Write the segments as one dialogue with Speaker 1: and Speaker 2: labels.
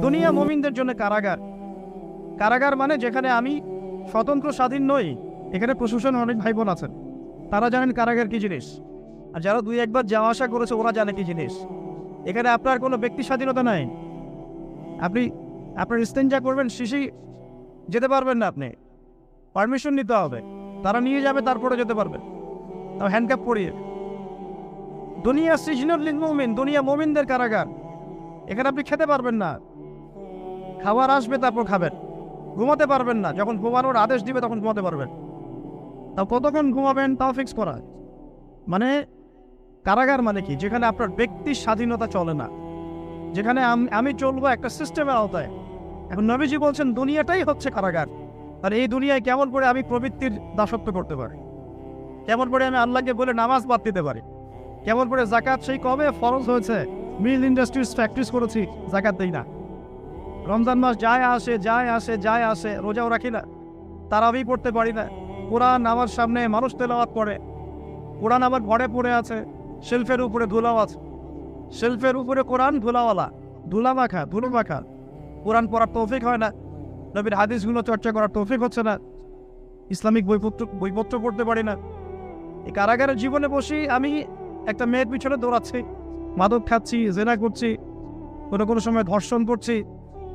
Speaker 1: দুনিয়া মুমিনদের জন্য কারাগার। কারাগার মানে যেখানে আমি স্বতন্ত্র স্বাধীন নই। এখানে প্রশাসন অনেক ভাই বোন আছেন, তারা জানেন কারাগার কি জিনিস, আর যারা দুই একবার যাওয়া আসা করেছে ওরা জানে কি জিনিস। এখানে আপনার কোনো ব্যক্তি স্বাধীনতা নাই। আপনি আপনার ইস্তেঞ্জা করবেন, শিশি যেতে পারবেন না, আপনি পারমিশন নিতে হবে, তারা নিয়ে যাবে, তারপরে যেতে পারবেন, তাও হ্যান্ডকাপ পরিয়ে। দুনিয়া সিজনুল লিল মুমিন, দুনিয়া মুমিনদের কারাগার। এখানে আপনি খেতে পারবেন না, খাবার আসবে তারপর খাবেন। ঘুমাতে পারবেন না, যখন ঘুমানোর আদেশ দিবে তখন ঘুমাতে পারবেন, তাও কতক্ষণ ঘুমাবেন তাও ফিক্স করা। মানে কারাগার মানে কি? যেখানে আপনার ব্যক্তির স্বাধীনতা চলে না, যেখানে আমি চলবো একটা সিস্টেমের আওতায়। এখন নবীজি বলছেন দুনিয়াটাই হচ্ছে কারাগার। আর এই দুনিয়ায় কেমন করে আমি প্রবৃত্তির দাসত্ব করতে পারি, কেমন করে আমি আল্লাহকে বলে নামাজ বাদ দিতে পারি, কেমন করে জাকাত সেই কবে ফরজ হয়েছে, মিল ইন্ডাস্ট্রিজ ফ্যাক্টরিজ করেছি, জাকাত দেই না। রমজান মাস যায় আসে যায় আসে যায় আসে, রোজাও রাখি না, তারাবি পড়তে পারি না। কোরআন আমার সামনে মানুষ তেলাওয়াত করে, কোরআন আমার ঘরে পড়ে আছে, শেলফের উপরে ধুলাও আছে, শেলফের উপরে কোরআন ধুলাওয়ালা, ধুলো মাখা। কোরআন পড়ার তৌফিক হয় না, নবীর হাদিসগুলো চর্চা করার তৌফিক হচ্ছে না, ইসলামিক বইপত্র পড়তে পারি না। এই কারাগারের জীবনে বসেই আমি একটা মেয়ের পিছনে দৌড়াচ্ছি, মাদক খাচ্ছি, জেনা করছি, কোনো সময় ধর্ষণ করছি,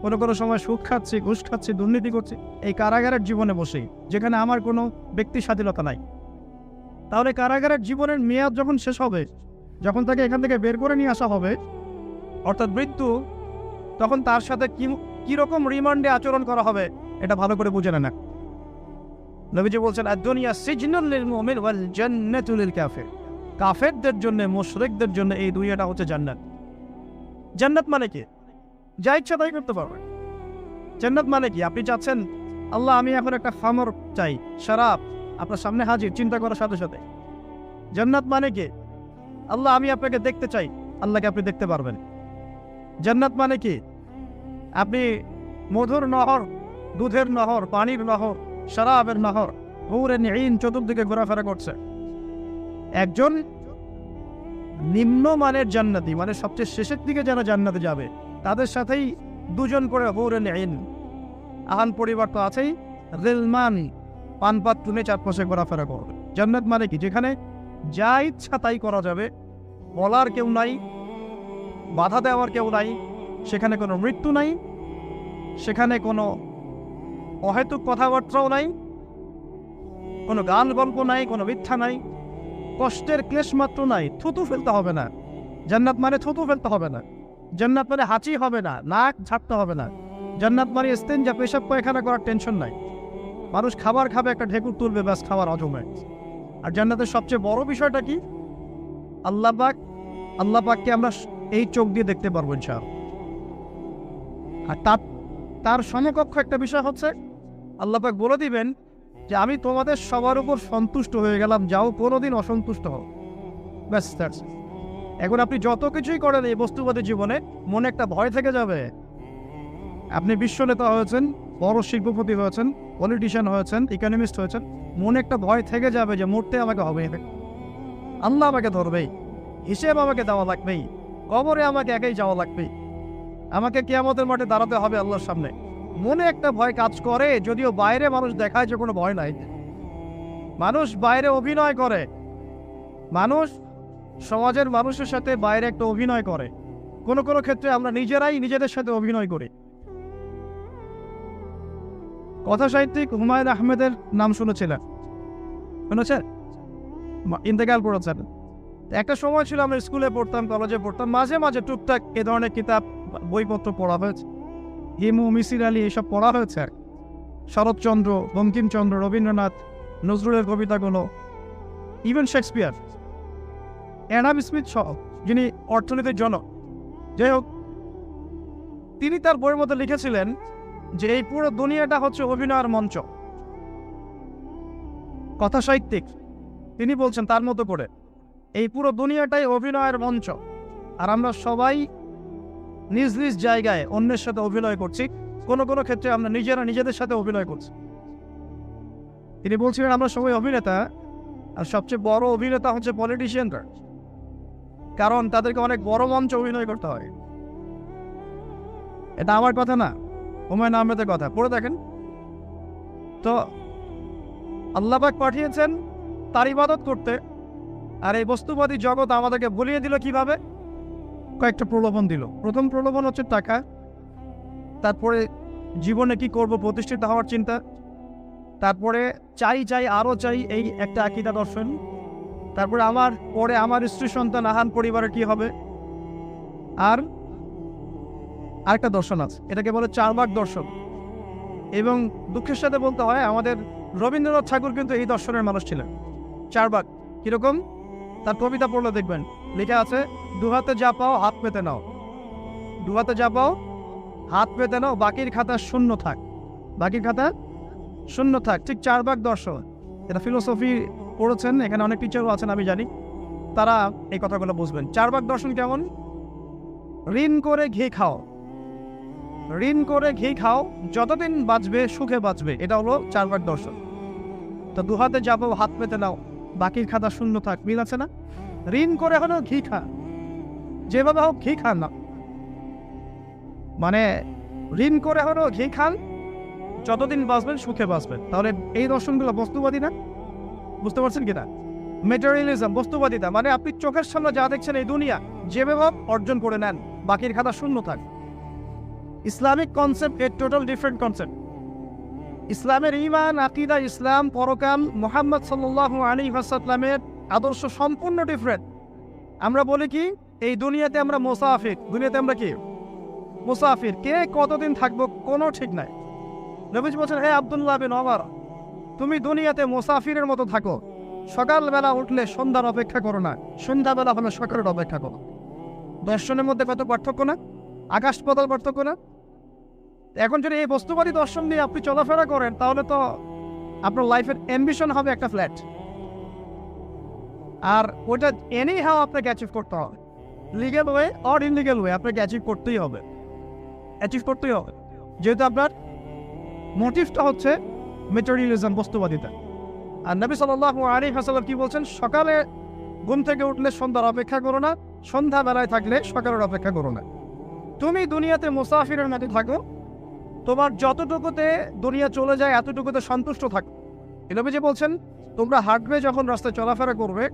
Speaker 1: কোনো সময় সুদ খাচ্ছি, ঘুষ খাচ্ছি, দুর্নীতি করছি, এই কারাগারের জীবনে বসেই, যেখানে আমার কোনো ব্যক্তি স্বাধীনতা নাই। তাহলে কারাগারের জীবনের মেয়াদ যখন শেষ হবে, যখন তাকে এখান থেকে বের করে নিয়ে আসা হবে, অর্থাৎ মৃত্যু, তখন তার সাথে কিরকম রিমান্ডে আচরণ করা হবে এটা ভালো করে বুঝে নেন। নবীজি বলছেন আদ-দুনিয়া সিজনুল লিল মুমিন ওয়াল জান্নাতু লিল কাফির। কাফেরদের জন্য, মুশরিকদের জন্য এই দুনিয়াটা হচ্ছে জান্নাত। জান্নাত মানে কি? যা ইচ্ছা তাই করতে পারবেন। জান্নাত মানে কি? আপনি চাচ্ছেন আল্লাহ আমি এখন একটা খামর চাই, শরাব আপনার সামনে হাজির, চিন্তা করার সাথে সাথে। জান্নাত মানে কি? আল্লাহ আমি আপনাকে দেখতে চাই, আল্লাহকে আপনি দেখতে পারবেন। জান্নাত মানে কি? আপনি মধুর নহর, দুধের নহর, পানির নহর, শরাবের নহর, হুরে নিঈন চতুর্দিকে ঘোরাফেরা করছে। একজন নিম্নমানের জান্নাতি, মানে সবচেয়ে শেষের দিকে যারা জান্নাতে যাবে, তাদের সাথেই দুজন করে হুরে নিঈন, আহান পরিবার তো আছেই, রিলমান পানপাত তুলে চারপাশে ঘোরাফেরা করবে। জান্নাত মানে কি? যেখানে যা ইচ্ছা তাই করা যাবে, বলার কেউ নাই, বাধা দেওয়ার কেউ নাই, সেখানে কোনো মৃত্যু নাই, সেখানে কোনো অহেতুক কথাবার্তাও নাই, কোনো গান গল্প নাই, কোনো মিথ্যা নাই, কষ্টের ক্লেশ মাত্র নাই, থুতু ফেলতে হবে না। জান্নাত মানে থুতু ফেলতে হবে না। জান্নাত মানে হাঁচি হবে না, নাক ঝাড়তে হবে না। জান্নাত মানে ইস্তেঞ্জা, পেশাব পায়খানা করার টেনশন নাই। মানুষ খাবার খাবে, একটা ঢেকুর তুলবে, ব্যাস খাবার হজম হয়। আর জান্নাতের সবচেয়ে বড় বিষয়টা কি? আল্লাহ পাককে আমরা এই চোখ দিয়ে দেখতে পারবো ইনশাআল্লাহ। আর তার সমকক্ষ একটা বিষয় হচ্ছে আল্লাহ পাক বলে দিবেন যে আমি তোমাদের সবার উপর সন্তুষ্ট হয়ে গেলাম, যাও কোনোদিন অসন্তুষ্ট হও, ব্যাস। এখন আপনি যত কিছুই করেন এই বস্তুবাদী জীবনে, মনে একটা ভয় থেকে যাবে। আপনি বিশ্ব নেতা হয়েছেন, বড় শিল্পপতি হয়েছেন, পলিটিশিয়ান হয়েছেন, ইকোনমিস্ট হয়েছেন, মনে একটা ভয় থেকে যাবে যে মরতে আমাকে হবে, আল্লাহ আমাকে ধরবেই, হিসেব আমাকে দেওয়া লাগবেই, কবরে আমাকে একাই যাওয়া লাগবেই, আমাকে কিয়ামতের মাঠে দাঁড়াতে হবে আল্লাহর সামনে। মনে একটা ভয় কাজ করে, যদিও বাইরে মানুষ দেখায় যে কোনো ভয় নাই। মানুষ বাইরে অভিনয় করে, মানুষ সমাজের মানুষের সাথে বাইরে একটা অভিনয় করে, কোনো ক্ষেত্রে আমরা নিজেরাই নিজেদের সাথে অভিনয় করি। কথা সাহিত্যিক হুমায়ুন আহমেদের নাম শুনেছেন? ইন্তেকাল করেছেন। একটা সময় ছিল আমরা স্কুলে পড়তাম, কলেজে পড়তাম, মাঝে মাঝে টুকটাক এ ধরনের কিতাব, বইপত্র পড়া হয়েছে। হিমু, মিসির আলী এসব পড়া হয়েছে। শরৎচন্দ্র, বঙ্কিমচন্দ্র, রবীন্দ্রনাথ, নজরুলের কবিতাগুলো, ইভেন শেক্সপিয়ার, অ্যাডাম স্মিথ সহ, যিনি অর্থনীতির জনক। যাই হোক, তিনি তার বইয়ের মধ্যে লিখেছিলেন যে এই পুরো দুনিয়াটা হচ্ছে অভিনয়ের মঞ্চ। কথা সাহিত্যিক, তিনি বলছেন তার মতো করে এই পুরো দুনিয়াটাই অভিনয়ের মঞ্চ, আর আমরা সবাই নিজ নিজ জায়গায় অন্যের সাথে অভিনয় করছি, কোনো ক্ষেত্রে আমরা নিজেরা নিজেদের সাথে অভিনয় করছি। তিনি বলছিলেন আমরা সবাই অভিনেতা, আর সবচেয়ে বড় অভিনেতা হচ্ছে পলিটিশিয়ানরা, কারণ তাদেরকে অনেক বড় মঞ্চ অভিনয় করতে হয়। এটা আমার কথা না, হুমায়ুন আহমেদের কথা, পড়ে দেখেন তো। আল্লাহ পাক পাঠিয়েছেন তার ইবাদত করতে, আর এই বস্তুবাদী জগৎ আমাদেরকে ভুলিয়ে দিল কিভাবে? কয়েকটা প্রলোভন দিল। প্রথম প্রলোভন হচ্ছে টাকা, তারপরে জীবনে কি করব প্রতিষ্ঠিত হওয়ার চিন্তা, তারপরে চাই চাই আরও চাই এই একটা আকীদা দর্শন, তারপরে আমার স্ত্রী সন্তান আহান পরিবারের কি হবে, আর আরেকটা দর্শন আছে, এটাকে বলে চারবাক দর্শন। এবং দুঃখের সাথে বলতে হয় আমাদের রবীন্দ্রনাথ ঠাকুর কিন্তু এই দর্শনের মানুষ ছিলেন। চারবাক কিরকম? তার কবিতা পড়লে দেখবেন লেখা আছে, দুহাতে যা পাও হাত পেতে নাও, দুহাতে যা পাও হাত পেতে নাও, বাকির খাতা শূন্য থাক, বাকির খাতা শূন্য থাক। ঠিক চারবাক দর্শন, এটা ফিলোসফি পড়েছেন, এখানে অনেক টিচারও আছেন আমি জানি, তারা এই কথাগুলো বুঝবেন। চারবাক দর্শন কেমন? ঋণ করে ঘি খাও, ঋণ করে ঘি খাও, যতদিন বাঁচবে সুখে বাঁচবে, এটা হলো চারবাক দর্শন। তো দুহাতে যাবো হাত পেতে নাও, বাকির খাতা শূন্য থাক, মিল আছে না? ঋণ করে হলো ঘি খা, যেভাবে হোক ঘি খান না, মানে ঋণ করে হলো ঘি খান, যতদিন বাঁচবেন সুখে বাঁচবেন। তাহলে এই দর্শনগুলো বস্তুবাদী না? বুঝতে পারছেন কিনা? মেটেরিয়ালিজম, বস্তুবাদিতা, মানে আপনি চোখের সামনে যা দেখছেন এই দুনিয়া, যেভাবে অর্জন করে নেন, বাকির খাতা শূন্য থাক। ইসলামিক কনসেপ্ট এর টোটাল ডিফারেন্ট কনসেপ্ট। ইসলামের ঈমান, আকীদা, ইসলাম, পরকাল, মুহাম্মদ সাল্লাল্লাহু আলাইহি ওয়াসাল্লামের আদর্শ সম্পূর্ণ ডিফারেন্ট। আমরা বলি কি, এই দুনিয়াতে আমরা মুসাফির, দুনিয়াতে আমরা কি মুসাফির, কে কতদিন থাকবো কোনো ঠিক নাই। নবীজি বলছেন, হে আব্দুল্লাহ বিন ওমর, তুমি দুনিয়াতে মুসাফিরের মতো থাকো, সকালবেলা উঠলে সন্ধ্যার অপেক্ষা করো না, সন্ধ্যাবেলা হলে সকালের অপেক্ষা করো। দর্শনের মধ্যে কত পার্থক্য না? আকাশ পাতাল পার্থক্য না? এখন যদি এই বস্তুবাদী দর্শন নিয়ে আপনি চলাফেরা করেন, তাহলে তো আপনার লাইফের অ্যাম্বিশন হবে একটা ফ্ল্যাট, আর ওটা এনি হাও আপনাকে অ্যাচিভ করতে হবে, legal way or illegal way, আপনাকে অ্যাচিভ করতেই হবে, যেহেতু আপনার মোটিভটা হচ্ছে মেটেরিয়ালিজম, বস্তুবাদিতা। আর নবী সাল্লাল্লাহু আলাইহি ওয়াসাল্লাম কি বলছেন? সকালে ঘুম থেকে উঠলে সন্ধ্যার অপেক্ষা করো না, সন্ধ্যাবেলায় থাকলে সকালের অপেক্ষা করো না। তুমি দুনিয়াতে মুসাফিরের মতো থাকো, তোমার যতটুকুতে দুনিয়া চলে যায় এতটুকুতে সন্তুষ্ট থাকো। নবীজি বলছেন, তোমরা হাঁটবে যখন রাস্তায় চলাফেরা করবে,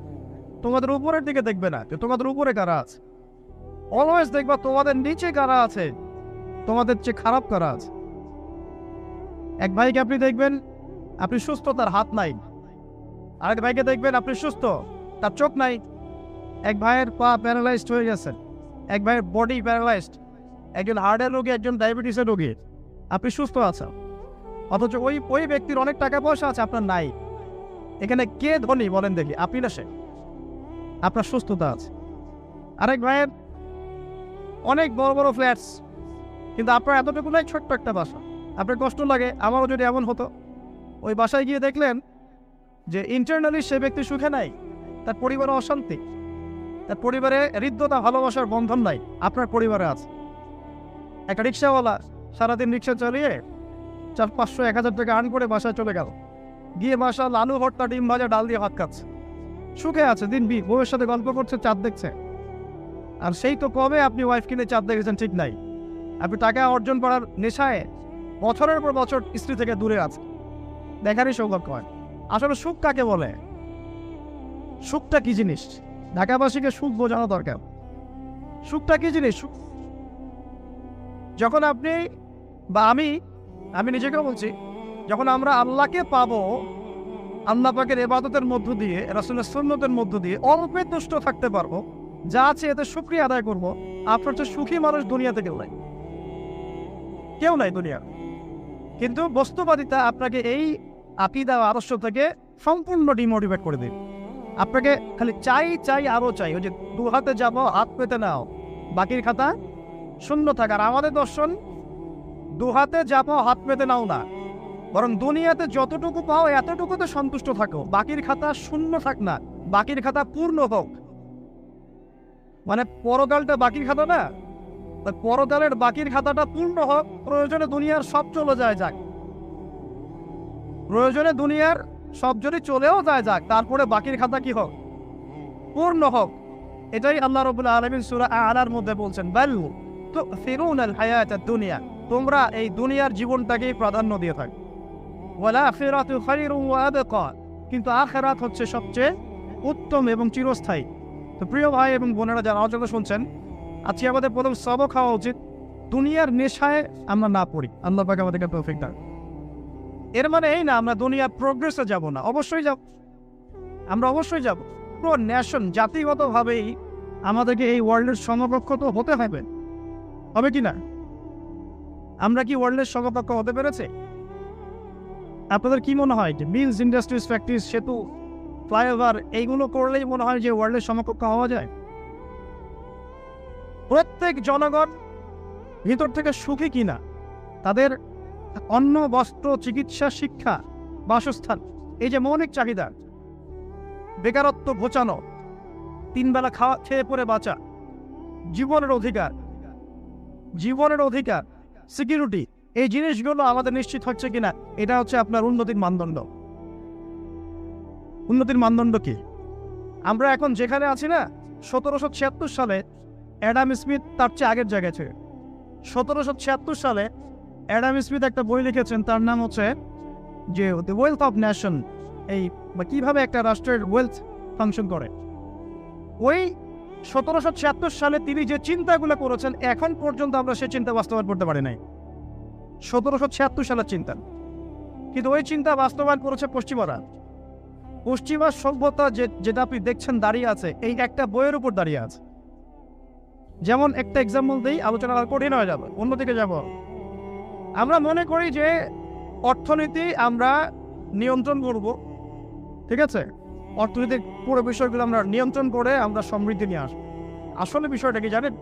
Speaker 1: তোমাদের উপরের দিকে দেখবে না যে তোমাদের উপরে কারা আছে, অলওয়েজ দেখবা তোমাদের নিচে কারা আছে, তোমাদের চেয়ে খারাপ কারা আছে। এক ভাইকে আপনি দেখবেন আপনি সুস্থ, তার হাত নাই। আরেক ভাইকে দেখবেন আপনি সুস্থ, তার চোখ নাই। এক ভাইয়ের পা প্যারালাইজড হয়ে গেছে, এক ভাইয়ের বডি প্যারালাইজড, একজন হার্টের রোগী, একজন ডায়াবেটিসের রোগী, আপনি সুস্থ আছেন, অথচ ওই ব্যক্তির অনেক টাকা পয়সা আছে, আপনার নাই। এখানে কে ধনী বলেন দেখি, আপনি না সে? আপনার সুস্থতা আছে। আরেক ভাইয়ের অনেক বড় বড় ফ্ল্যাটস, কিন্তু আপনার এতটুকু নাই, ছোট্ট একটা বাসা। আপনার কষ্ট লাগে, আমারও যদি এমন হতো। ওই বাসায় গিয়ে দেখলেন যে ইন্টারনালি সে ব্যক্তি সুখে নাই, তার পরিবারে অশান্তি, তার পরিবারে হৃদ্যতা ভালোবাসার বন্ধন নাই, আপনার পরিবারে আছে। একটা রিক্সাওয়ালা সারাদিন রিক্সা চালিয়ে 400-500-1000 টাকা আর্ন করে বাসায় চলে গেল, গিয়ে বাসায় আলু ভর্তা, ডিম ভাজা, ডাল দিয়ে ভাত খাচ্ছে, সুখে আছে, দিন বউয়ের সাথে গল্প করছে, চাঁদ দেখছে। আর সেই তো কবে আপনি ওয়াইফ কিনে চাঁদ দেখেছেন ঠিক নাই, আপনি টাকা অর্জন করার নেশায় বছরের পর বছর স্ত্রী থেকে দূরে আছে, দেখারই সৌভাগ্য হয়। আসলে সুখ কাকে বলে? সুখটা কি জিনিস? ঢাকাবাসীকে সুখ বোঝানো দরকার। সুখটা কি জিনিস? যখন আপনি বা আমি নিজেকেও বলছি, যখন আমরা আল্লাহকে পাবো, আল্লাহ পাকের ইবাদতের মধ্য দিয়ে, রাসূলের সুন্নতের মধ্য দিয়ে অল্পে তুষ্ট থাকতে পারবো, যা আছে এতে শুকরিয়া আদায় করবো, আপনার তো সুখী মানুষ দুনিয়াতে কেউ নাই দুনিয়া। কিন্তু বস্তুবাদিতা আপনাকে এই আকীদা আদর্শ থেকে সম্পূর্ণ ডিমোটিভেট করে দিবে। আপনাকে খালি চাই আরো চাই, ওই যে দু হাতে যাবো হাত পেতে নাও, বাকির খাতা শূন্য থাক। আর আমাদের দর্শন, দু হাতে যাবো হাত পেতে নাও না, বরং দুনিয়াতে যতটুকু পাও এতটুকুতে সন্তুষ্ট থাকো, বাকির খাতা শূন্য থাক না, বাকির খাতা পূর্ণ হোক। মানে পরকালটা বাকির খাতা না, পরকালের বাকির খাতাটা পূর্ণ হোক। প্রয়োজনে দুনিয়ার সব চলে যায় যাক, প্রয়োজনে দুনিয়ার সব যদি চলেও যায় যাক, তারপরে বাকির খাতা কি হোক? পূর্ণ হোক। এটাই আল্লাহ রাব্বুল আলামিন সূরা আ'লার মধ্যে বলছেন, বাল তু'থিরুনাল হায়াতাদ দুনিয়া, তোমরা এই দুনিয়ার জীবনটাকেই প্রাধান্য দিয়ে থাকো। ওয়াল আখিরাতু খায়রুন ওয়া আবকা, কিন্তু আখিরাত হচ্ছে সবচেয়ে উত্তম এবং চিরস্থায়ী। তো প্রিয় ভাই এবং বোনেরা যারা আলোচনা শুনছেন, আজকে আমাদের প্রথম সবক হওয়া উচিত দুনিয়ার নেশায় আমরা না পড়ি। আল্লাহ পাক আমাদেরকে তৌফিক দান। এর মানে এই না আমরা দুনিয়ার প্রোগ্রেসে যাব না, অবশ্যই যাব, আমরা অবশ্যই যাব। পুরো ন্যাশন জাতিগতভাবেই আমাদেরকে এই ওয়ার্ল্ডের সমকক্ষ তো হতে হবে কি না? আমরা কি ওয়ার্ল্ডের সমকক্ষ হতে পেরেছে? আপনাদের কি মনে হয় যে মিলস, ইন্ডাস্ট্রিজ, ফ্যাক্টরিজ, সেতু, ফ্লাইওভার এইগুলো করলেই মনে হয় যে ওয়ার্ল্ডের সমকক্ষ হওয়া যায়? প্রত্যেক জনগণ ভিতর থেকে সুখী কিনা, তাদের অন্ন, বস্ত্র, চিকিৎসা, শিক্ষা, বাসস্থান, এই যে মৌলিক চাহিদা, বেকারত্ব ঘোচানো, তিন বেলা খেয়ে পরে বাঁচা, জীবনের অধিকার, সিকিউরিটি, এই জিনিসগুলো আমাদের নিশ্চিত হচ্ছে কিনা, এটা হচ্ছে আপনার উন্নতির মানদণ্ড। উন্নতির মানদণ্ড কি? আমরা এখন যেখানে আছি না, 1776 সালে অ্যাডাম স্মিথ তার চেয়ে আগের জায়গায় ছিল। 1776 সালে অ্যাডাম স্মিথ একটা বই লিখেছেন, তার নাম হচ্ছে যে দ্য ওয়েলথ অফ নেশন, এই কিভাবে একটা রাষ্ট্রের ওয়েলথ ফাংশন করে। ওই 1776 সালে তিনি যে চিন্তাগুলো করেছেন, এখন পর্যন্ত আমরা সেই চিন্তা বাস্তবায়ন করতে পারি নাই। 1776 সালের চিন্তা, কিন্তু ওই চিন্তা বাস্তবায়ন করেছে পশ্চিমারা। পশ্চিমা সভ্যতা যেটা আপনি দেখছেন দাঁড়িয়ে আছে, এই একটা বইয়ের উপর দাঁড়িয়ে আছে। যেমন একটা এক্সাম্পল দিই, আলোচনা কঠিন হয়ে যাবে, অন্যদিকে যাব। আমরা মনে করি যে অর্থনীতি আমরা নিয়ন্ত্রণ করব, ঠিক আছে, অর্থনৈতিক পুরো বিষয়গুলো আমরা নিয়ন্ত্রণ করে আমরা সমৃদ্ধি নিয়ে আসবো। আসলে বিষয়টা কি জানেন?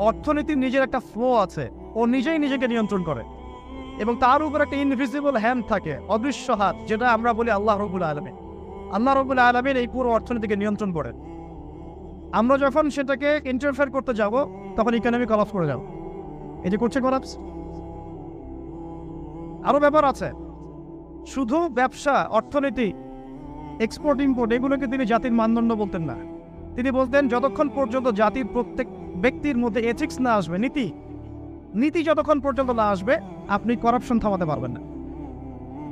Speaker 1: অর্থনীতির নিজের একটা ফ্লো আছে, ও নিজেই নিজেকে নিয়ন্ত্রণ করে, এবং তার উপর একটা ইনভিজিবল হ্যান্ড থাকে, অদৃশ্য হাত, যেটা আমরা বলি আল্লাহ রাব্বুল আলামিন। আল্লাহ রাব্বুল আলামিন এই পুরো অর্থনীতিকে নিয়ন্ত্রণ করে। আমরা যখন সেটাকে ইন্টারফেয়ার করতে যাব, তখন ইকোনমি কলাপস করে যাব। এই যে করছে কলাপস। আরো ব্যাপার আছে, শুধু ব্যবসা, অর্থনীতি, এক্সপোর্ট ইম্পোর্ট, এগুলোকে তিনি জাতির মানদণ্ড বলতেন না। তিনি বলতেন যতক্ষণ পর্যন্ত জাতির প্রত্যেক ব্যক্তির মধ্যে এথিক্স না আসবে, নীতি যতক্ষণ পর্যন্ত না আসবে, আপনি করাপশন থামাতে পারবেন না।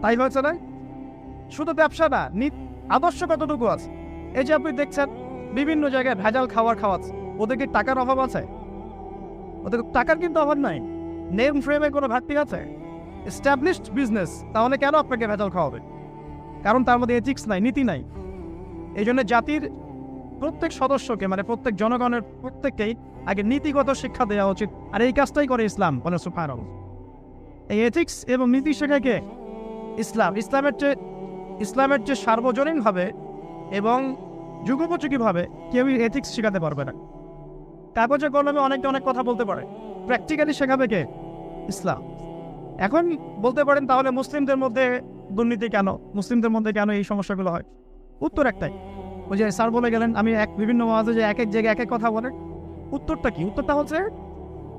Speaker 1: তাই হয়েছে না? শুধু ব্যবসা না, আদর্শ কতটুকু আছে? এই যে আপনি দেখছেন বিভিন্ন জায়গায় ভেজাল খাওয়াচ্ছে, ওদের কি টাকার অভাব আছে? ওদের টাকার কিন্তু অভাব নাই। নেম ফ্রেমে কোনো ঘাটতি আছে? এস্টাবলিশড বিজনেস, তাহলে কেন আপনাকে ভেজাল খাওয়াবে? কারণ তার মধ্যে এথিক্স নাই, নীতি নাই। এই জন্য জাতির প্রত্যেক সদস্যকে, মানে প্রত্যেক জনগণের প্রত্যেককেই আগে নীতিগত শিক্ষা দেওয়া উচিত। আর এই কাজটাই করে ইসলাম। বলে সুবহানাল্লাহ। এই এথিক্স এবং নীতি শেখায় কে? ইসলাম। ইসলামের যে সার্বজনীনভাবে এবং যুগোপযোগীভাবে কেউই এথিক্স শেখাতে পারবে না। কাগজে কলমে অনেক কথা বলতে পারে, প্র্যাকটিক্যালি শেখাবে কে? ইসলাম। এখন বলতে পারেন তাহলে মুসলিমদের মধ্যে দুর্নীতি কেন, মুসলিমদের মধ্যে কেন এই সমস্যাগুলো হয়? উত্তর একটাই, ওই যে স্যার বলে গেলেন, আমি বিভিন্ন ওয়াজে যে এক জায়গায় এক কথা বলে। উত্তরটা কি? উত্তরটা হচ্ছে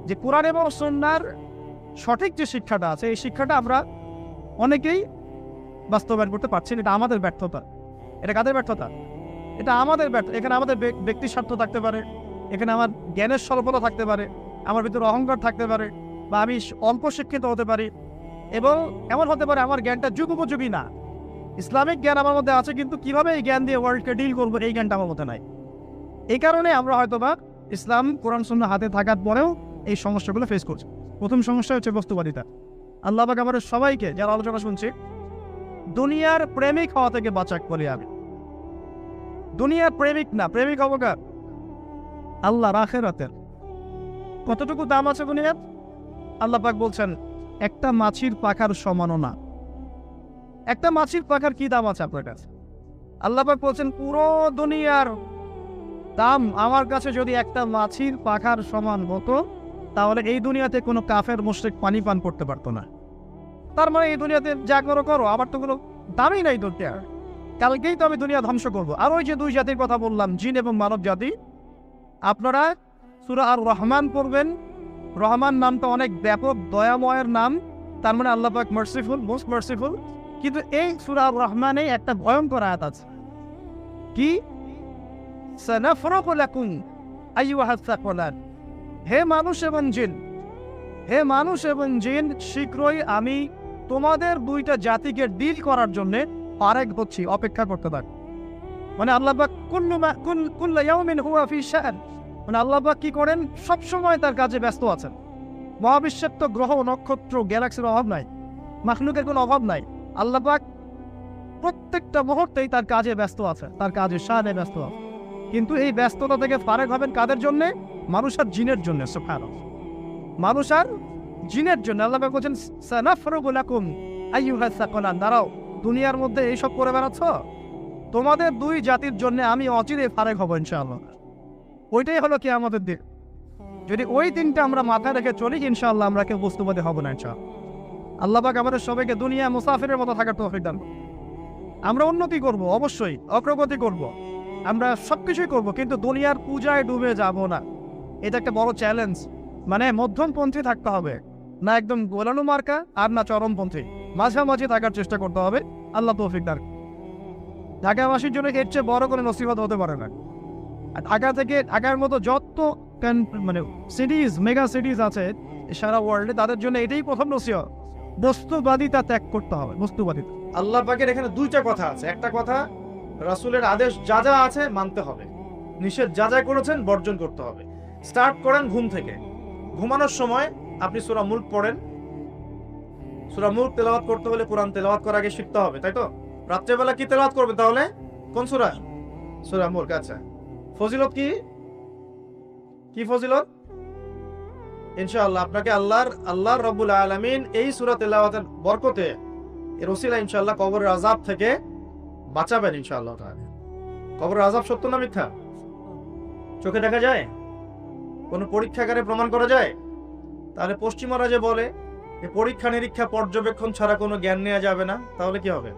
Speaker 1: যে কোরআন এবং সুন্নাহর সঠিক যে শিক্ষাটা আছে, এই শিক্ষাটা আমরা অনেকেই বাস্তবায়ন করতে পারছি না। এটা আমাদের ব্যর্থতা। এটা কাদের ব্যর্থতা? এটা আমাদের ব্যর্থ। এখানে আমাদের ব্যক্তি স্বার্থ থাকতে পারে, এখানে আমার জ্ঞানের স্বল্পতা থাকতে পারে, আমার ভিতরে অহংকার থাকতে পারে, বা আমি অল্প শিক্ষিত হতে পারি, এবং এমন হতে পারে আমার জ্ঞানটা যুগোপযোগী না। ইসলামিক জ্ঞান আমার মধ্যে আছে, কিন্তু কিভাবে এই জ্ঞান দিয়ে ওয়ার্ল্ডকে ডিল করবো, এই জ্ঞানটা আমার মধ্যে নাই। এই কারণে আমরা হয়তোবা ইসলাম, কোরআন সুন্নাহ হাতে থাকার পরেও এই সমস্যাগুলো ফেস করছি। প্রথম সমস্যা হচ্ছে বস্তুবাদিতা। আল্লাহ পাক আমাদের সবাইকে, যারা আলোচনা শুনছি, দুনিয়ার প্রেমিক হওয়া থেকে বাঁচাক বলি আমি। দুনিয়ার প্রেমিক না, প্রেমিক হবো কার? আল্লাহর আখিরাতের। কতটুকু দাম আছে দুনিয়ার? আল্লাহ পাক বলছেন একটা মাছির পাখার সমানও না। একটা মাছির পাখার কি দাম আছে আপনার কাছে? আল্লাহ পাক বলছেন পুরো দুনিয়ার দাম আমার কাছে যদি একটা মাছির পাখার সমান হতো, তাহলে এই দুনিয়াতে কোনো কাফের মুশরিক পানি পান করতে পারতো না। তার মানে এই দুনিয়াতে যা করো আমার তো কোনো দামই নাই দুনিয়ার। কালকেই তো আমি দুনিয়া ধ্বংস করবো। আর ওই যে দুই জাতির কথা বললাম, জিন এবং মানব জাতি, আপনারা সূরা আর রহমান পড়বেন। রহমান নামটা অনেক ব্যাপক, দয়াময়ের নাম, তার মানে আল্লাহ পাক মার্সিফুল, মোস্ট মার্সিফুল। কিন্তু এই সূরা আর রহমানে একটা ভয়ঙ্কর আয়াত আছে, কি? সানাফরাগু লাকুম আইয়ুহাস সাকলান। হে মানুষ এবং জিন, হে মানুষ এবং জিন, শীঘ্রই আমি তোমাদের দুইটা জাতিকে ডিল করার জন্য আরেক হচ্ছি, অপেক্ষা করতে থাক। মানে আল্লাহ পাক কুল্লু ইয়াউমিন হুয়া ফি শাআন, মানে আল্লাহ পাক কি করেন, সবসময় তার কাজে ব্যস্ত আছেন। মহাবিশ্বের তো গ্রহ নক্ষত্র গ্যালাক্সির অভাব নাই, মাখলুকের কোনো অভাব নাই। আল্লাহ পাক প্রত্যেকটা মুহূর্তেই তার কাজে ব্যস্ত আছে, তার কাজে শানে ব্যস্ত আছে। কিন্তু এই ব্যস্ততা থেকে ফারেক হবেন কাদের জন্য? মানুষ আর জিনের জন্য। সুবহানাল্লাহ, মানুষ আর জিনের জন্য। আল্লাহ পাক বলেন সানাফরুগু লাকুম আইয়ুহাস সাকলান, দাঁড়াও, দুনিয়ার মধ্যে এইসব করে বেড়াচ্ছ, তোমাদের দুই জাতির জন্য আমি অচিরে ফারেক হব ইনশাআল্লাহ। ওইটাই হলো কিয়ামতের দিন। যদি ওই দিনটা আমরা মাথায় রেখে চলি, ইনশাআল্লাহ আমরা কেউ বস্তুবাদী হব না ইনশাআল্লাহ। আল্লাহ পাক আমাদের সবাইকে দুনিয়া মুসাফিরের মতো থাকার তৌফিক দান করুন। আমরা উন্নতি করব, অবশ্যই অগ্রগতি করব, আমরা সবকিছুই করব, কিন্তু দুনিয়ার পূজায় ডুবে যাব না। এটা একটা বড় চ্যালেঞ্জ। মানে মধ্যমপন্থী থাকতে হবে, না একদম গোলানো মার্কা আর না চরমপন্থী, মাঝামাঝি থাকার চেষ্টা করতে হবে। আল্লাহ তৌফিক দান। ঢাকাবাসীর জন্য এর চেয়ে বড় কোনো নসিহত হতে পারে না। আর ঢাকার মতো যত মানে সিটিজ, মেগা সিটিজ আছে সারা ওয়ার্ল্ডে, তাদের জন্য এটাই প্রথম নসিহত, বস্তুবাদিতা ত্যাগ করতে হবে। বস্তুবাদিতা, আল্লাহ পাকের এখানে দুইটা কথা আছে। একটা কথা, রাসূলের আদেশ যা যা আছে মানতে হবে, নিষেধ যা যা করেছেন বর্জন করতে হবে। স্টার্ট করেন ঘুম থেকে। ঘুমানোর সময় আপনি সূরা মুলক পড়েন। সূরা মুলক তেলাওয়াত করতে হলে কোরআন তেলাওয়াত করার আগে শিখতে হবে, তাই তো? রাত্রেবেলা কি তেলাওয়াত করবে তাহলে? কোন সূরা? সূরা মুলক। আচ্ছা, ফজিলত কি? কি ফজিলত? ইনশাআল্লাহ আপনাকে আল্লাহ রাব্বুল আলামিন এই সূরা তেলাওয়াতের বরকতে, এর ওসিলা ইনশাআল্লাহ কবরের আযাব থেকে বাঁচাবেন ইনশাআল্লাহ তাআলা। কবরের আযাব সত্য না মিথ্যা? চোখে দেখা যায়? কোন পরীক্ষাগারে প্রমাণ করা যায়? তাহলে পশ্চিমারা যে বলে যে পরীক্ষা নিরীক্ষা পর্যবেক্ষণ ছাড়া কোনো জ্ঞান নেওয়া যাবে না, তাহলে কি হবে?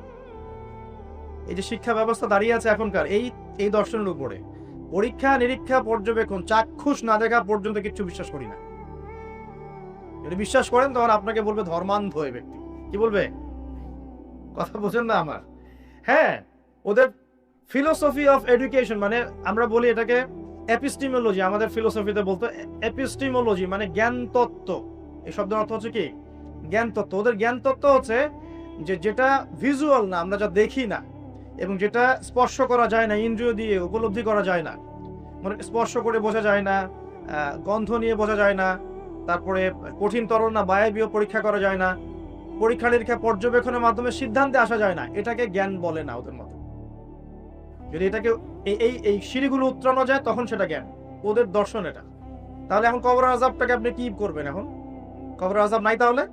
Speaker 1: এই যে শিক্ষা ব্যবস্থা দাঁড়িয়ে আছে এখনকার এই দর্শনের উপরে, পরীক্ষা নিরীক্ষা পর্যবেক্ষণ চাক্ষুষ না দেখা পর্যন্ত কিছু বিশ্বাস করি না। যদি বিশ্বাস করেন তখন আপনাকে বলবে ধর্মান্ধ হয়ে ব্যক্তি। কি বলবে? কথা বোঝেন না আমার? হ্যাঁ, ওদের ফিলোসফি অফ এডুকেশন, মানে আমরা বলি এটাকে এপিস্টিমোলজি, আমাদের ফিলোসফিতে বলতো এপিস্টিমোলজি, মানে জ্ঞান তত্ত্ব। এই শব্দের অর্থ হচ্ছে কি? জ্ঞান তত্ত্ব। ওদের জ্ঞান তত্ত্ব হচ্ছে যে যেটা ভিজুয়াল না, আমরা যা দেখি না, এবং যেটা স্পর্শ করা যায় না, ইন্দ্রিয় দিয়ে উপলব্ধি করা যায় না, মানে স্পর্শ করে বোঝা যায় না, গন্ধ নিয়ে বোঝা যায় না, তারপরে কঠিন তরল না বায়বীয় পরীক্ষা করা যায় না, পরীক্ষা নিরীক্ষা পর্যবেক্ষণের মাধ্যমে সিদ্ধান্তে আসা যায় না, এটাকে জ্ঞান বলে না ওদের মতো। যদি এটাকে এই সিঁড়িগুলো উত্তরানো যায় তখন সেটা জ্ঞান, ওদের দর্শন এটা। তাহলে এখন কবরের আযাবটাকে আপনি কি করবেন? এখন কবরের আযাব নাই, তাহলে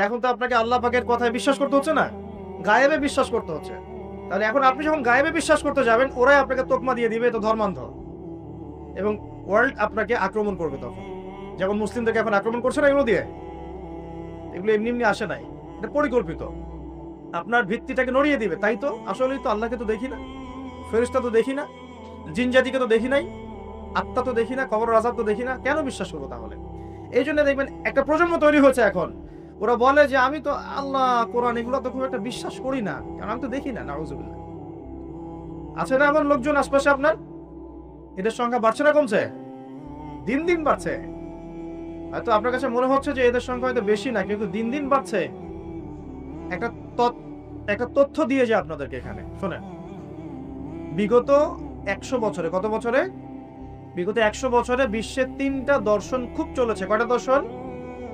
Speaker 1: এখন তো আপনাকে আল্লাহ পাকের কথায় বিশ্বাস করতে হচ্ছে না, গায়েবে বিশ্বাস করতে হচ্ছে। তাহলে এখন আপনি যখন গায়েবে বিশ্বাস করতে যাবেন, ওরাই আপনাকে তোকমা দিয়ে দিবে তো ধর্মান্ধ, এবং ওয়ার্ল্ড আপনাকে আক্রমণ করবে তখন। যেমন মুসলিমদেরকে এখন আক্রমণ করছে না এগুলো দিয়ে, এগুলো এমনি এমনি আসে নাই, এটা পরিকল্পিত। আপনার ভিত্তিটাকে নড়িয়ে দিবে। তাই তো, আসলেই তো আল্লাহকে তো দেখি না, ফেরেশতা তো দেখি না, জিন জাতিকে তো দেখি নাই, আত্মা তো দেখি না, কবরের আযাব তো দেখি না, কেন বিশ্বাস করবো তাহলে? এই জন্য দেখবেন একটা প্রজন্ম তৈরি হয়েছে এখন, ওরা বলে যে আমি তো আল্লাহ কোরআন এগুলো তো খুব একটা বিশ্বাস করি না, কারণ আমি তো দেখি না। নাউযুবিল্লাহ। আছে না এমন লোকজন আশপাশে আপনার? এদের সংখ্যা বাড়ছে না কমছে? দিন দিন বাড়ছে। হয়তো আপনার কাছে মনে হচ্ছে যে এদের সংখ্যা হয়তো বেশি না, কিন্তু দিন দিন বাড়ছে। একটা তথ্য দিয়ে যে আপনাদেরকে এখানে শোনেন, বিগত 100 বছরে, কত বছরে? বিগত 100 বছরে বিশ্বের 3টা দর্শন খুব চলেছে। কয়টা দর্শন?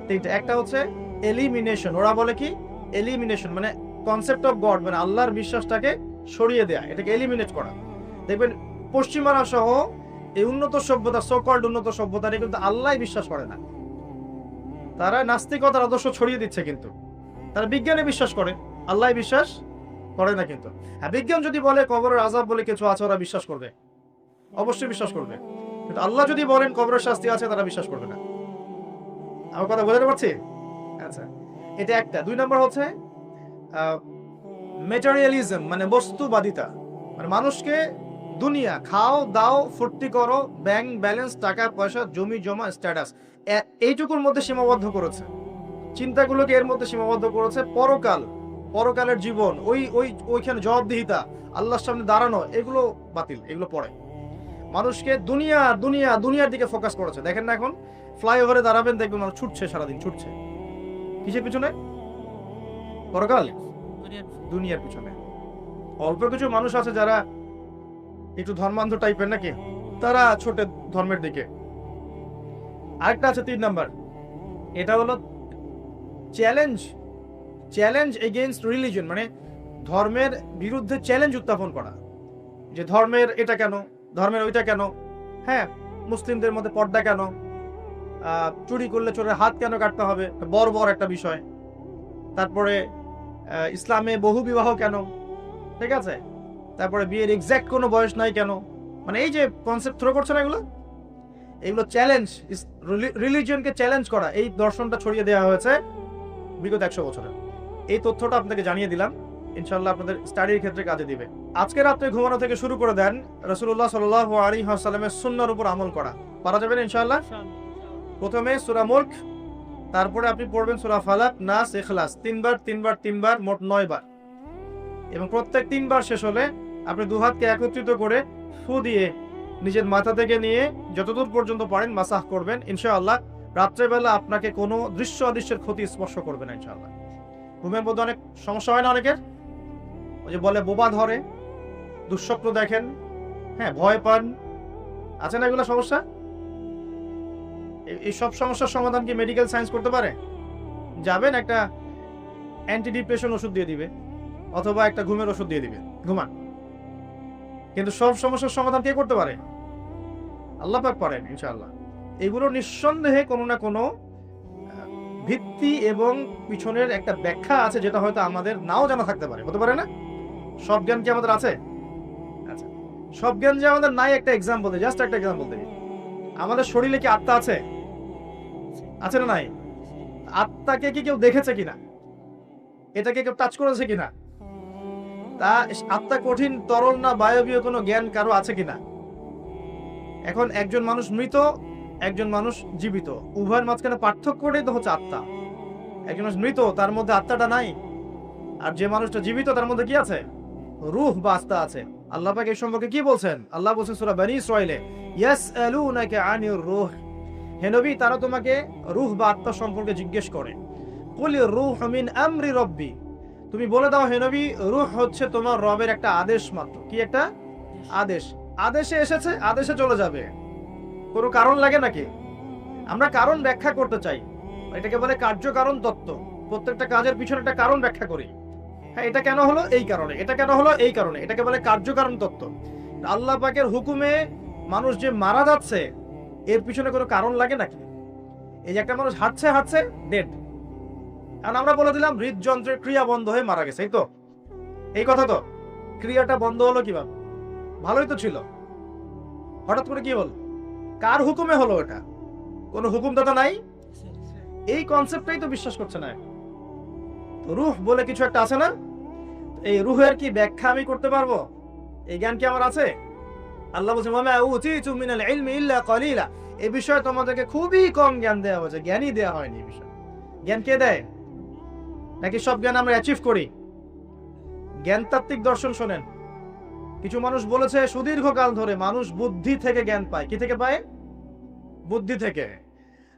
Speaker 1: 3টা। একটা হচ্ছে এলিমিনেশন, ওরা বলে কি? এলিমিনেশন মানে কনসেপ্ট অফ গড, মানে আল্লাহর বিশ্বাসটাকে সরিয়ে দেয়া, এটাকে এলিমিনেট করা। দেখবেন পশ্চিমারা সহ এই উন্নত সভ্যতা, সো কল্ড উন্নত সভ্যতা, কিন্তু আল্লাহ বিশ্বাস করে না। তারা নাস্তিকতার আদর্শ ছড়িয়ে দিচ্ছে, কিন্তু তারা বিজ্ঞানে বিশ্বাস করে, আল্লাহ বিশ্বাস করে না। কিন্তু হ্যাঁ, বিজ্ঞান যদি বলে কবরের আযাব বলে কিছু আছে, ওরা বিশ্বাস করবে, অবশ্যই বিশ্বাস করবে। কিন্তু আল্লাহ যদি বলেন কবরের শাস্তি আছে, তারা বিশ্বাস করবে না। আমার কথা বোঝাতে পারছি? আচ্ছা, এটা একটা। 2 নম্বর হচ্ছে ম্যাটেরিয়ালিজম, মানে বস্তুবাদিতা, মানে মানুষকে দুনিয়া, খাও দাও ফুর্তি করো, ব্যাংক ব্যালেন্স, টাকা পয়সা, জমি জমা, স্ট্যাটাস, এইটুকুর মধ্যে সীমাবদ্ধ করেছে। চিন্তাগুলোকে এর মধ্যে সীমাবদ্ধ করেছে। পরকালের জীবন, ওইখানে জবাবদিহিতা, আল্লাহর সামনে দাঁড়ানো, এগুলো বাতিল, এগুলো পড়ে। মানুষকে দুনিয়া দুনিয়া দুনিয়ার দিকে ফোকাস করেছে। দেখেন না এখন ফ্লাইওভারে দাঁড়াবেন, দেখবেন মানুষ ছুটছে, সারাদিন ছুটছে কিসের পিছনে? পরকাল, দুনিয়ার পিছনে। অল্প কিছু মানুষ আছে যারা একটু ধর্মান্ধ টাইপের নাকি, তারা ছোটে ধর্মের দিকে। আরেকটা আছে 3 নাম্বার, এটা হলো চ্যালেঞ্জ এগেইনস্ট রিলিজন, মানে ধর্মের বিরুদ্ধে চ্যালেঞ্জ উত্থাপন করা, যে ধর্মের এটা কেন, ধর্মের ওইটা কেন, হ্যাঁ মুসলিমদের মধ্যে পর্দা কেন, চুরি করলে চোরের হাত কেন কাটতে হবে, বড় একটা বিষয়। তারপরে ইসলামে বহু বিবাহ কেন, ঠিক আছে, তারপরে বিয়ের এক্সাক্ট কোনো বয়স নাই কেন, মানে এই যে কনসেপ্ট থ্রো করছে না, এগুলো চ্যালেঞ্জ, রিলিজিয়নকে চ্যালেঞ্জ করা, এই দর্শনটা ছড়িয়ে দেওয়া হয়েছে বিগত 100 বছরে। এই তথ্যটা আপনাকে জানিয়ে দিলাম, ইনশাআল্লাহ আপনাদের স্টাডির ক্ষেত্রে কাজে দিবে। আজকে রাত্রে ঘুমানো থেকে শুরু করে দেন রাসূলুল্লাহ সাল্লাল্লাহু আলাইহি ওয়াসাল্লামের সুন্নাহর উপর আমল করা, পারা যাবে না ইনশাআল্লাহ। প্রথমে সূরা মুলক, তারপরে আপনি পড়বেন সূরা ফালাক, নাস, ইখলাস, 3 বার, মোট 9 বার, এবং প্রত্যেক 3 বার শেষ হলে আপনি দুহাতকে একত্রিত করে ফু দিয়ে নিজের মাথা থেকে নিয়ে যতদূর পর্যন্ত পারেন মাসাহ করবেন। ইনশাআল্লাহ রাত্রেবেলা আপনাকে কোনো দৃশ্য অদৃশ্যের ক্ষতি স্পর্শ করবে না ইনশাআল্লাহ। ঘুমের মধ্যে অনেক সমস্যা হয় না অনেকের, ওই যে বলে বোবা ধরে, দুঃস্বপ্ন দেখেন, হ্যাঁ ভয় পান, আছে না এগুলো সমস্যা? এই সব সমস্যার সমাধান কি মেডিকেল সায়েন্স করতে পারে? যাবেন একটা অ্যান্টি ডিপ্রেশন ওষুধ দিয়ে দিবে, অথবা একটা ঘুমের ওষুধ দিয়ে দিবে, ঘুমান। কিন্তু সব সমস্যার সমাধান কে করতে পারে? আল্লাহ পাক পারেন ইনশাআল্লাহ। এগুলো নিঃসন্দেহে কোনো না কোনো ভিত্তি এবং পিছনের একটা ব্যাখ্যা আছে, যেটা হয়তো আমাদের নাও জানা থাকতে পারে, হতে পারে না? সব জ্ঞান কি আমাদের আছে? আচ্ছা, সব জ্ঞান যে আমাদের নাই, একটা এক্সাম্পল দিই, জাস্ট একটা এক্সাম্পল দিই। আমাদের শরীরে কি আত্মা আছে? আছে না নাই? আত্মাকে কি কেউ দেখেছে কিনা? এটাকে কেউ টাচ করেছে কিনা? তা আত্মা কঠিন, তরল না বায়বীয় কোনো জ্ঞান কারো আছে কিনা? এখন একজন মানুষ মৃত, একজন মানুষ জীবিত, উভয়ের মাঝখানে পার্থক্যটাই তো হচ্ছে আত্মা। একজন মানুষ মৃত, তার মধ্যে আত্মাটা নাই, আর যে মানুষটা জীবিত তার মধ্যে কি আছে? রূহ বা আত্মা আছে। আল্লাহ পাক এই সম্পর্কে কি বলছেন? আল্লাহ বলছেন সূরা বনী ইসরাঈলে, ইয়াসআলুনাকা আনির রূহ, হে নবী তারা তোমাকে রূহ বা আত্মা সম্পর্কে জিজ্ঞেস করে। কুলির রূহু মিন আমরি রব্বি, তুমি বলে দাও হে নবী, রূহ হচ্ছে তোমার রবের একটা আদেশ মাত্র। কি একটা আদেশ? আদেশে এসেছে, আদেশে চলে যাবে, কোনো কারণ লাগে নাকি? আমরা কারণ ব্যাখ্যা করতে চাই, এটাকে বলে কার্যকারণ তত্ত্ব। প্রত্যেকটা কাজের পিছনে একটা কারণ ব্যাখ্যা করি, হ্যাঁ এটা কেন হলো এই কারণে, এটা কেন হলো এই কারণে, এটাকে বলে কার্যকারণ তত্ত্ব। আল্লাহ পাকের হুকুমে মানুষ যে মারা যাচ্ছে, এর পিছনে কোনো কারণ লাগে নাকি? এই যে একটা মানুষ হাঁটছে ডেড, কারণ আমরা বলে দিলাম হৃদযন্ত্রের ক্রিয়া বন্ধ হয়ে মারা গেছে, এই তো, এই কথা তো। ক্রিয়াটা বন্ধ হলো কিভাবে? ভালোই তো ছিল, হঠাৎ করে কি হলো? কার হুকুমে হলো? এটা কোনো হুকুমদাতা নাই, এই কনসেপ্টটাই তো বিশ্বাস করছে না। রূহ বলে কিছু একটা আছে না, এই রূহের কি ব্যাখ্যা আমি করতে পারবো? এই জ্ঞান কি আমার আছে? আল্লাহ বলছেন ওয়া মা উতিতু মিনাল ইলমি ইল্লা কালিলা, এই বিষয়ে তোমাদেরকে খুবই কম জ্ঞান দেওয়া হয়েছে, জ্ঞানই দেওয়া হয়নি। এই বিষয় জ্ঞান কে দেয়? নাকি সব জ্ঞান আমরা অ্যাচিভ করি? জ্ঞানতাত্ত্বিক দর্শন শোনেন, কিছু মানুষ বলেছে সুদীর্ঘকাল ধরে মানুষ বুদ্ধি থেকে জ্ঞান পায়। কি থেকে পায়? বুদ্ধি থেকে।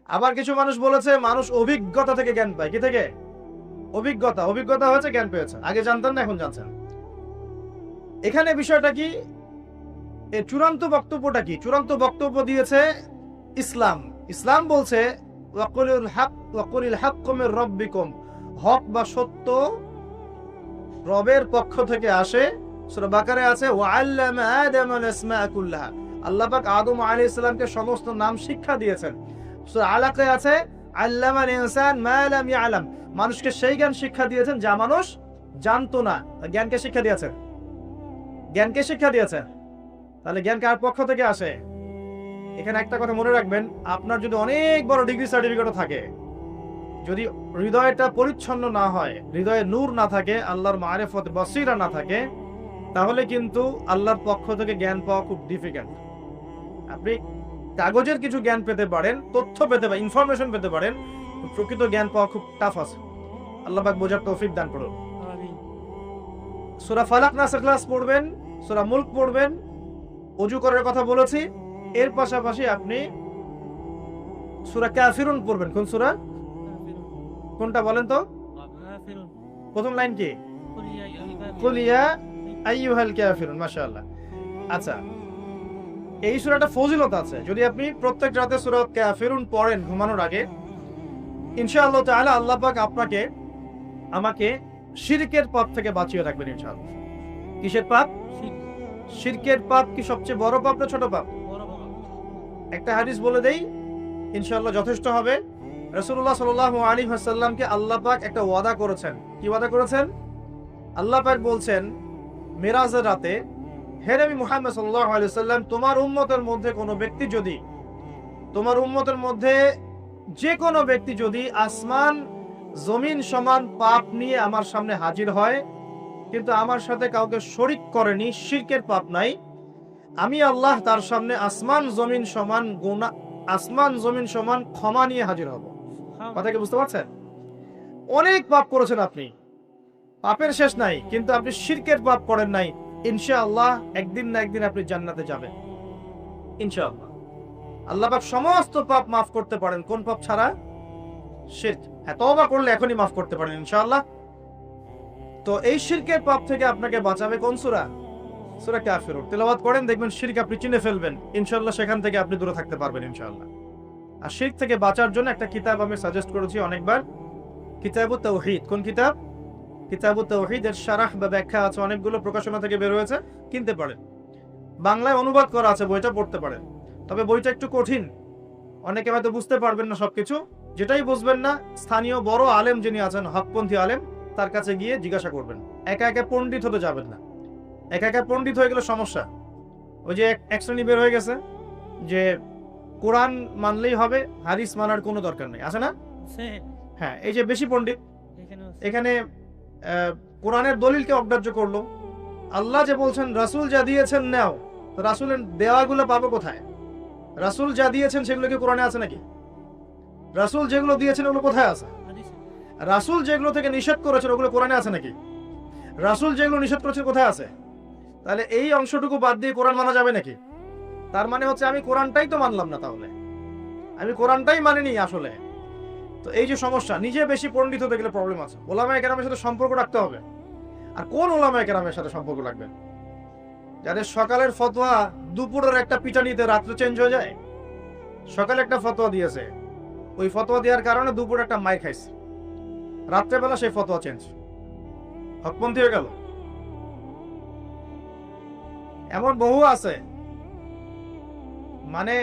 Speaker 1: আবার কিছু মানুষ বলেছে মানুষ অভিজ্ঞতা থেকে জ্ঞান পায়। কি থেকে? অভিজ্ঞতা হয়েছে, জ্ঞান পেয়েছে, আগে জানতেন না এখন জানছেন। এখানে বিষয়টা কি? এর চূড়ান্ত বক্তব্যটা কি? চূড়ান্ত বক্তব্য দিয়েছে ইসলাম বলছে ওয়াকুলিল হাক্কু মির রাব্বিকুম, হক বা সত্য রবের পক্ষ থেকে আসে। সূরা বাকারায় আছে ওয়াআল্লামা আদামাল আসমাআ কুল্লাহা, আল্লাহ পাক আদম আলাইহিস সালামকে সমস্ত নাম শিক্ষা দিয়েছেন। সূরা আলাকায় আছে আল্লামাল ইনসান মা লাম ইয়ালাম, মানুষকে সেই জ্ঞান শিক্ষা দিয়েছেন যা মানুষ জানতো না। জ্ঞানকে শিক্ষা দিয়েছেন, জ্ঞানকে শিক্ষা দিয়েছেন। তাহলে জ্ঞান কার পক্ষ থেকে আসে? এখানে একটা কথা মনে রাখবেন, আপনার যদি অনেক বড় ডিগ্রি সার্টিফিকেটও থাকে, যদি হৃদয়টা পরিচ্ছন্ন না হয়, হৃদয়ে নূর না থাকে, আল্লাহর মারিফত বসিরা না থাকে, তাহলে কিন্তু আল্লাহর পক্ষ থেকে জ্ঞান পাওয়া খুব ডিফিকাল্ট। আপনি কাগজের কিছু জ্ঞান পেতে পারেন, তথ্য পেতে পারেন, ইনফরমেশন পেতে পারেন, প্রকৃত জ্ঞান পাওয়া খুব টাফ আছে। আল্লাহ পাক বোঝার তৌফিক দান করুন। সূরা ফালাক, নাস, ইখলাস পড়বেন, সূরা মুলক পড়বেন, ওযু করার কথা বলেছি। এর পাশাপাশি আপনি সূরা কাফিরুন পড়বেন। কোন সূরা? কোনটা বলেন তো? প্রথম লাইন কি? কুল ইয়া আইয়ুহাল কাফিরুন। মাশাআল্লাহ। আচ্ছা, এই সূরাটা ফজিলত আছে। যদি আপনি প্রত্যেক রাতে সূরা কাফিরুন পড়েন ঘুমানোর আগে, ইনশাআল্লাহ তাআলা আল্লাহ পাক আপনাকে আমাকে শিরকের পাপ থেকে বাঁচিয়ে রাখবেন ইনশাআল্লাহ। কিসের পাপ? শিরকের পাপ কি সবচেয়ে বড় পাপ না ছোট পাপ? একটা হাদিস বলে দেই, ইনশাআল্লাহ যথেষ্ট হবে। রাসূলুল্লাহ সাল্লাল্লাহু আলাইহি ওয়াসাল্লামকে আল্লাহ পাক একটা ওয়াদা করেছেন। কি ওয়াদা করেছেন? আল্লাহ পাক বলছেন মেরাজের রাতে, হে নবী মুহাম্মদ সাল্লাল্লাহু আলাইহি ওয়াসাল্লাম, তোমার উম্মতের মধ্যে যে কোনো ব্যক্তি যদি আসমান জমিন সমান পাপ নিয়ে আমার সামনে হাজির হয়, কিন্তু আমার সাথে কাউকে শরীক করেনি, শিরকের পাপ নাই, আমি আল্লাহ তার সামনে আসমান জমিন সমান ক্ষমা নিয়ে হাজির হব। কথা কি বুঝতে পারছেন? অনেক পাপ করেছেন আপনি, পাপের শেষ নাই, কিন্তু আপনি শিরকের পাপ করেন নাই। ইনশাআল্লাহ একদিন না একদিন আপনি জান্নাতে যাবেন ইনশাআল্লাহ। আল্লাহ পাক সমস্ত পাপ মাফ করতে পারেন, কোন পাপ ছাড়া? শিরক। হ্যাঁ, তওবা করলে এখনই মাফ করতে পারেন ইনশাআল্লাহ। তো এই শিরকের পাপ থেকে আপনাকে বাঁচাবে কোন সূরা? সূরা কাফিরুন। তেলাওয়াত করেন, দেখবেন শিরক আপনি চিনে ফেলবেন ইনশাআল্লাহ। সেখান থেকে আপনি দূরে থাকতে পারবেন ইনশাআল্লাহ। আর শিরক থেকে বাঁচার জন্য একটা কিতাব আমি সাজেস্ট করেছি অনেকবার, কিতাবুত তাওহীদ। কোন কিতাব? কিতাবুত তাওহীদ। এর শারাহ বা ব্যাখ্যা আছে, অনেকগুলো প্রকাশনা থেকে বের হয়েছে, কিনতে পারেন। বাংলায় অনুবাদ করা আছে, বইটা পড়তে পারেন। তবে বইটা একটু কঠিন, অনেকে হয়তো বুঝতে পারবেন না সবকিছু। যেটাই বুঝবেন না, স্থানীয় বড় আলেম যিনি আছেন, হকপন্থী আলেম, তার কাছে গিয়ে জিজ্ঞাসা করবেন। একা একা পণ্ডিত হতে যাবেন না। একা একা পণ্ডিত হয়ে গেলে সমস্যা। ওই যে এক শ্রেণী বের হয়ে গেছে যে কোরআন মানলেই হবে, হাদিস মানার কোনো দরকার নেই, আছে না? হ্যাঁ, এই যে বেশি পণ্ডিত এখানে কোরআনের দলিলকে অগ্রাহ্য করলো। আল্লাহ যে বলছেন রাসূল যা দিয়েছেন নাও, তো রাসূলের দেওয়াগুলো পাবো কোথায়? রাসূল যা দিয়েছেন সেগুলো কি কোরআনে আছে নাকি? রাসূল যেগুলো দিয়েছেন ওগুলো কোথায় আছে? রাসূল যেগুলো থেকে নিষেধ করেছেন ওগুলো কোরআনে আছে নাকি? রাসূল যেগুলো নিষেধ করেছেন কোথায় আছে? তাহলে এই অংশটুকু বাদ দিয়ে কোরআন মানা যাবে নাকি? তার মানে হচ্ছে আমি কোরআনটাই তো মানলাম না, তাহলে আমি কোরআনটাই মানিনি আসলে। তো এই যে সমস্যা, নিজে বেশি পণ্ডিত হতে গেলে প্রবলেম আছে। ওলামায়ে কেরামের সাথে সম্পর্ক রাখতে হবে। আর কোন ওলামায়ে কেরামের সাথে সম্পর্ক রাখবেন? যাদের সকালের ফতোয়া দুপুরের একটা পিটানিতে রাত্রে চেঞ্জ হয়ে যায়। সকালে একটা ফতোয়া দিয়েছে, ওই ফতোয়া দেওয়ার কারণে দুপুরে একটা মাইর খাইছে, রাত্রেবেলা সেই ফতোয়া চেঞ্জ, হকপন্থী হয়ে গেল। এমন বহু আছে, মানে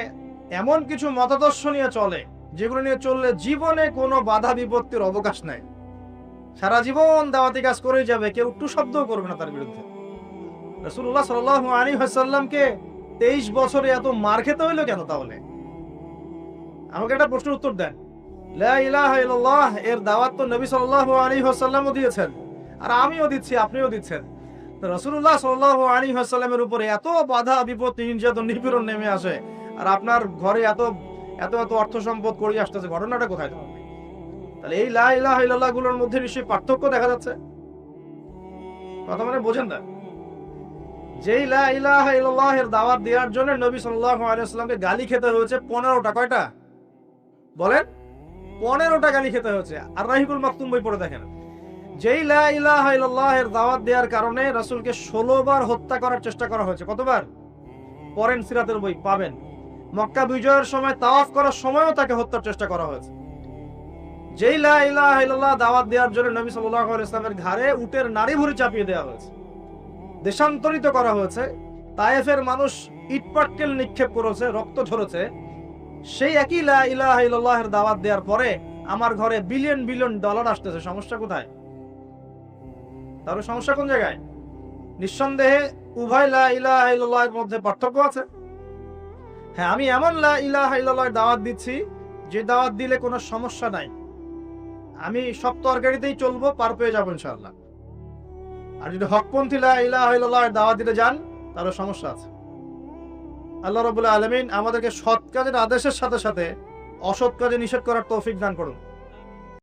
Speaker 1: এমন কিছু মতাদর্শ নিয়ে চলে যেগুলো নিয়ে চললে জীবনে কোনো বাধা বিপত্তির অবকাশ নাই। সারা জীবন দাওয়াতি কাজ করেই যাবে, কেউ একটু শব্দও করবে না তার বিরুদ্ধে। রাসূলুল্লাহ সাল্লাল্লাহু আলাইহি ওয়াসাল্লামকে 23 বছরে এত মার খেতে হইলো কেন? তাহলে আমাকে একটা প্রশ্নের উত্তর দেন। লা ইলাহা ইল্লাল্লাহ এর দাওয়াত তো নবী সাল্লাল্লাহু আলাইহি ওয়াসাল্লামও দিয়েছেন, আর আমিও দিচ্ছি, আপনিও দিচ্ছেন। তো রাসূলুল্লাহ সাল্লাল্লাহু আলাইহি ওয়াসাল্লামের উপরে এত বাধা বিপত্তি, নির্যাতন, নিপীড়ন নেমে আসে, আর আপনার ঘরে এত এত এত অর্থ সম্পদ করে আসতেছে, ঘটনাটা কোথায়? তাহলে এই লা ইলাহা ইল্লাল্লাহ গুলোর মধ্যে নিশ্চয়ই পার্থক্য দেখা যাচ্ছে। কথা মানে বোঝেন না? যেই লা ইলাহা ইল্লাল্লাহ এর দাওয়াত দেওয়ার জন্য নবী সাল্লাল্লাহু আলাইহি ওয়াসাল্লামকে গালি খেতে হয়েছে 15টা। কয়টা বলেন? 15টা গালি খেতে হয়েছে। আর রাহিকুল মাকতুম বই পড়ে দেখেন, যেই লা ইলাহা ইল্লাল্লাহ এর দাওয়াত দেওয়ার কারণে রাসূলকে 16 বার হত্যা করার চেষ্টা করা হয়েছে। কতবার? পড়েন, সিরাতের বই পাবেন। মক্কা বিজয়ের সময়, তাওয়াফ করার সময়ও তাকে হত্যার চেষ্টা করা হয়েছে। যেই লা ইলাহা ইল্লাল্লাহ দাওয়াত দেওয়ার জন্য নবী সাল্লাল্লাহু আলাইহি ওয়াসাল্লামের ঘাড়ে উটের নাড়ি ভুঁড়ি চাপিয়ে দেওয়া হয়েছে, দেশান্তরিত করা হয়েছে। তায়েফের মানুষ ইটপাটকেল নিক্ষেপ করেছে, রক্ত ঝরেছে। সেই একই লা ইলাহা ইল্লাল্লাহ এর দাওয়াত দেওয়ার পরে আমার ঘরে বিলিয়ন বিলিয়ন ডলার আসতেছে। সমস্যা কোথায়? তাহলে সমস্যা কোন জায়গায়? নিঃসন্দেহে উভয় লা ইলাহা ইল্লাল্লাহ এর মধ্যে পার্থক্য আছে। হ্যাঁ, আমি এমন লা ইলাহা ইল্লাল্লাহ দাওয়াত দিচ্ছি যে দাওয়াত দিলে কোনো সমস্যা নাই, আমি সব তরকারিতেই চলবো, পার পেয়ে যাবো ইনশাআল্লাহ। আর যদি হকপন্থী লা ইলাহা ইল্লাল্লাহ দাওয়াত দিতে যান, তাহলে সমস্যা আছে। আল্লাহ রাব্বুল আলামিন আমাদেরকে সৎ কাজের আদেশের সাথে সাথে অসৎ কাজে নিষেধ করার তৌফিক দান করুন।